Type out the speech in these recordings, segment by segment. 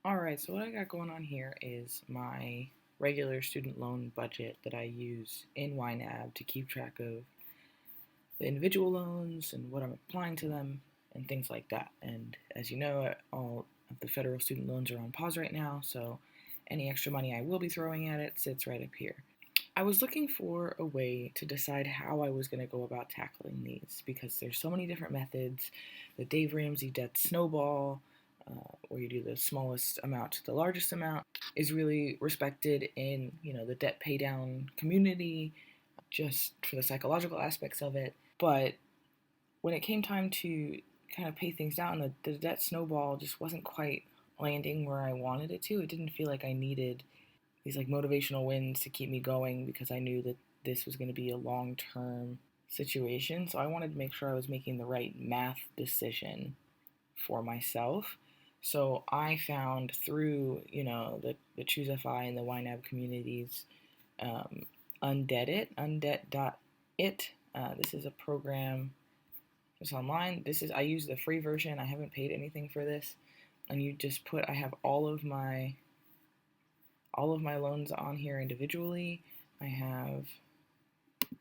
Alright, so what I got going on here is my regular student loan budget that I use in YNAB to keep track of the individual loans and what I'm applying to them and things like that. And as you know, all of the federal student loans are on pause right now, so any extra money I will be throwing at it sits right up here. I was looking for a way to decide how I was going to go about tackling these because there's so many different methods. The Dave Ramsey Debt Snowball, where you do the smallest amount to the largest amount, is really respected in the debt paydown community, just for the psychological aspects of it. But when it came time to kind of pay things down, the debt snowball just wasn't quite landing where I wanted it to. It didn't feel like I needed these like motivational wins to keep me going because I knew that this was going to be a long-term situation. So I wanted to make sure I was making the right math decision for myself. So I found through, the Choose FI and the YNAB communities, Undebt.it. This is a program just online. I use the free version. I haven't paid anything for this. And you just I have all of my loans on here individually. I have, go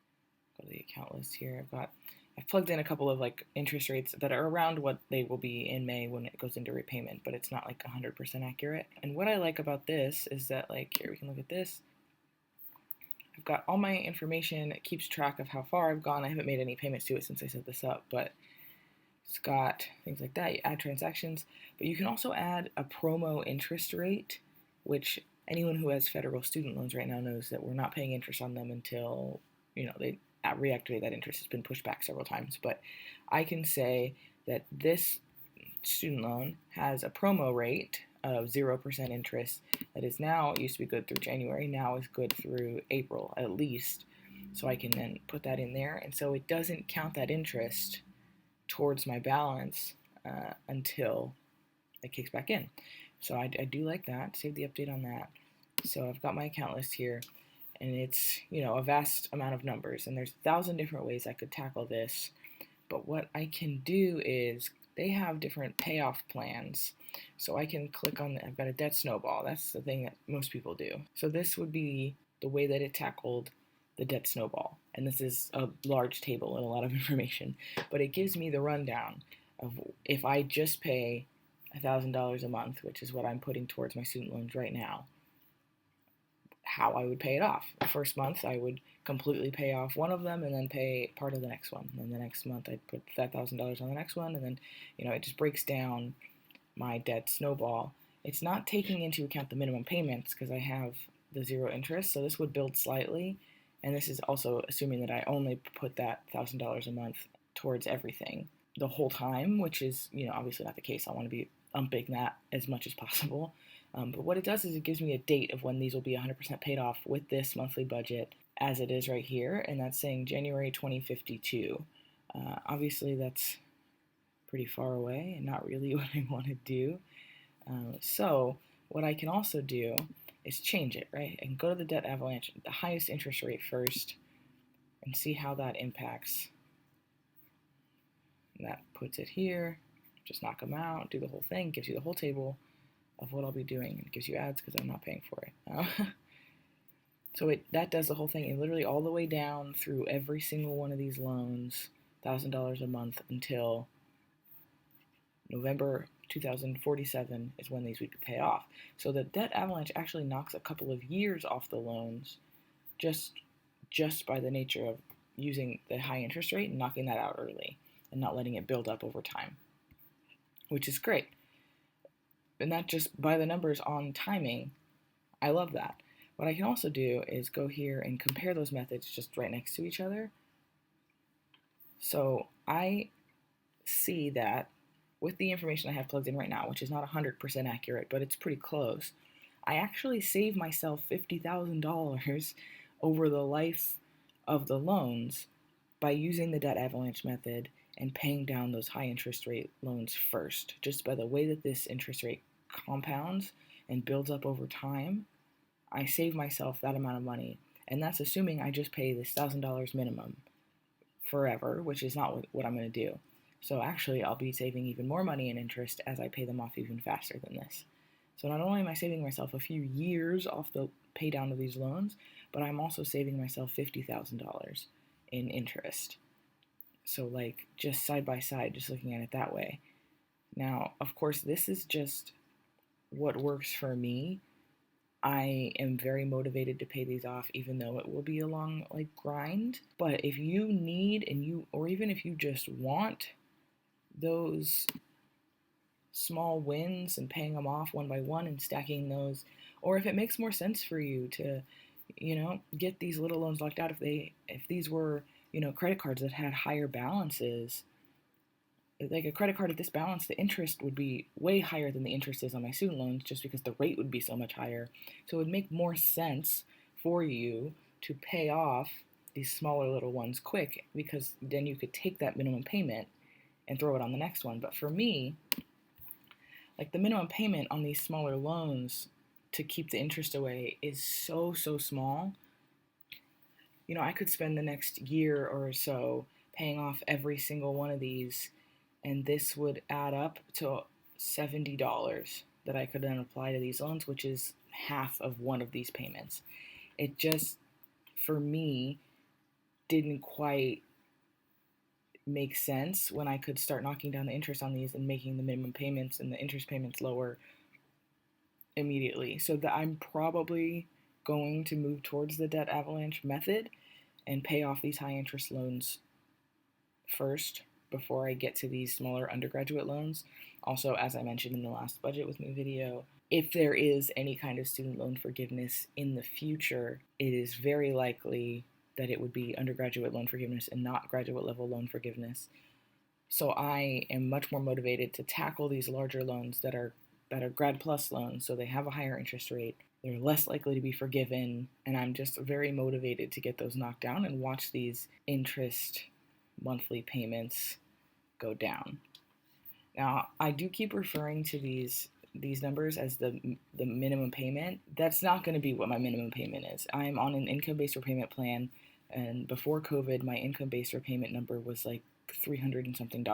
to the account list here. I've plugged in a couple of like interest rates that are around what they will be in May when it goes into repayment, but it's not like 100% accurate. And what I like about this is that, like, here we can look at this. I've got all my information. It keeps track of how far I've gone. I haven't made any payments to it since I set this up, but it's got things like that. You add transactions, but you can also add a promo interest rate, which anyone who has federal student loans right now knows that we're not paying interest on them until, they reactivate that interest. It's been pushed back several times, but I can say that this student loan has a promo rate of 0% interest that is now, it used to be good through January, now is good through April at least. So I can then put that in there, and so it doesn't count that interest towards my balance until it kicks back in. So I do like that. Save the update on that. So I've got my account list here, and it's, a vast amount of numbers, and there's 1,000 different ways I could tackle this. But what I can do is they have different payoff plans. So I can click on, I've got a debt snowball. That's the thing that most people do. So this would be the way that it tackled the debt snowball. And this is a large table and a lot of information, but it gives me the rundown of if I just pay $1,000 a month, which is what I'm putting towards my student loans right now, how I would pay it off. The first month I would completely pay off one of them and then pay part of the next one. And then the next month I'd put that $1,000 on the next one, and then, it just breaks down my debt snowball. It's not taking into account the minimum payments because I have the zero interest, so this would build slightly. And this is also assuming that I only put that $1,000 a month towards everything the whole time, which is, obviously not the case. I want to be upping that as much as possible. But what it does is it gives me a date of when these will be 100% paid off with this monthly budget as it is right here, and that's saying January 2052. Obviously, that's pretty far away and not really what I want to do. So what I can also do is change it, right? I can go to the Debt Avalanche, the highest interest rate first, and see how that impacts. And that puts it here. Just knock them out, do the whole thing, gives you the whole table of what I'll be doing. It gives you ads because I'm not paying for it. So that does the whole thing, and literally all the way down through every single one of these loans, $1,000 a month until November 2047 is when these would pay off. So the Debt Avalanche actually knocks a couple of years off the loans just by the nature of using the high interest rate and knocking that out early and not letting it build up over time, which is great. And that just by the numbers on timing, I love that. What I can also do is go here and compare those methods just right next to each other. So I see that with the information I have plugged in right now, which is not 100% accurate, but it's pretty close, I actually save myself $50,000 over the life of the loans by using the Debt Avalanche method and paying down those high interest rate loans first. Just by the way that this interest rate compounds and builds up over time, I save myself that amount of money. And that's assuming I just pay this $1,000 minimum forever, which is not what I'm going to do. So actually, I'll be saving even more money in interest as I pay them off even faster than this. So not only am I saving myself a few years off the pay down of these loans, but I'm also saving myself $50,000 in interest. So like just side by side, just looking at it that way. Now, of course, this is just what works for me. I am very motivated to pay these off, even though it will be a long like grind. But if you need or even if you just want those small wins and paying them off one by one and stacking those, or if it makes more sense for you to, get these little loans locked out, if these were, credit cards that had higher balances, like a credit card at this balance, the interest would be way higher than the interest is on my student loans just because the rate would be so much higher. So it would make more sense for you to pay off these smaller little ones quick, because then you could take that minimum payment and throw it on the next one. But for me, like the minimum payment on these smaller loans to keep the interest away is so small. I could spend the next year or so paying off every single one of these, and this would add up to $70 that I could then apply to these loans, which is half of one of these payments. It just, for me, didn't quite make sense when I could start knocking down the interest on these and making the minimum payments and the interest payments lower immediately. So that I'm probably going to move towards the debt avalanche method and pay off these high interest loans first before I get to these smaller undergraduate loans. Also, as I mentioned in the last budget with me video, if there is any kind of student loan forgiveness in the future, it is very likely that it would be undergraduate loan forgiveness and not graduate level loan forgiveness. So I am much more motivated to tackle these larger loans that are grad plus loans, so they have a higher interest rate, they're less likely to be forgiven, and I'm just very motivated to get those knocked down and watch these interest monthly payments go down. Now, I do keep referring to these numbers as the minimum payment. That's not going to be what my minimum payment is. I'm on an income-based repayment plan, and before COVID, my income-based repayment number was like $300 and something.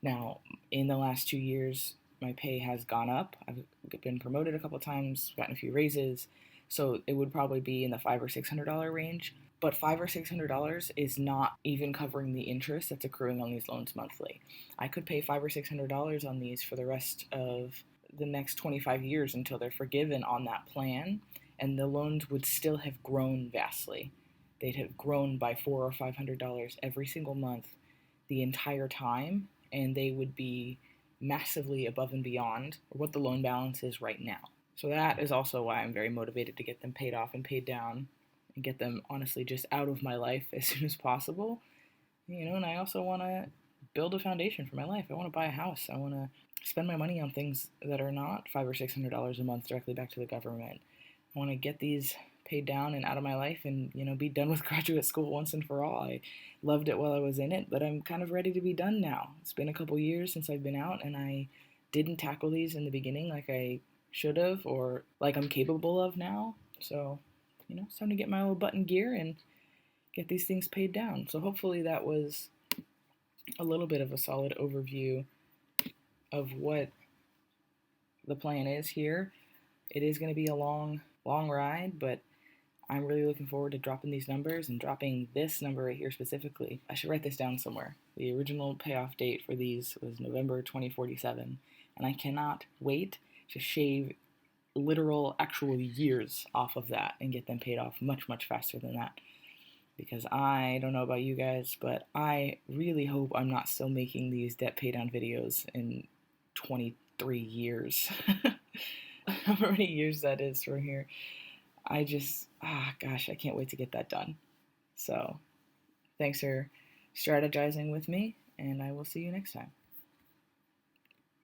Now, in the last 2 years, my pay has gone up. I've been promoted a couple times, gotten a few raises, so it would probably be in the $500 or $600 range. But $500 or $600 is not even covering the interest that's accruing on these loans monthly. I could pay $500 or $600 on these for the rest of the next 25 years until they're forgiven on that plan, and the loans would still have grown vastly. They'd have grown by $400 or $500 every single month the entire time, and they would be massively above and beyond what the loan balance is right now. So that is also why I'm very motivated to get them paid off and paid down and get them honestly just out of my life as soon as possible. And I also want to build a foundation for my life. I want to buy a house. I want to spend my money on things that are not $500 or $600 a month directly back to the government. I want to get these paid down and out of my life and, be done with graduate school once and for all. I loved it while I was in it, but I'm kind of ready to be done now. It's been a couple years since I've been out, and I didn't tackle these in the beginning like I should have or like I'm capable of now. So, it's time to get my little butt in gear and get these things paid down. So hopefully that was a little bit of a solid overview of what the plan is here. It is going to be a long ride, but I'm really looking forward to dropping these numbers and dropping this number right here specifically. I should write this down somewhere. The original payoff date for these was November 2047, and I cannot wait to shave literal actual years off of that and get them paid off much faster than that, because I don't know about you guys, but I really hope I'm not still making these debt paydown videos in 23 years. How many years that is from here. I can't wait to get that done. So thanks for strategizing with me, and I will see you next time.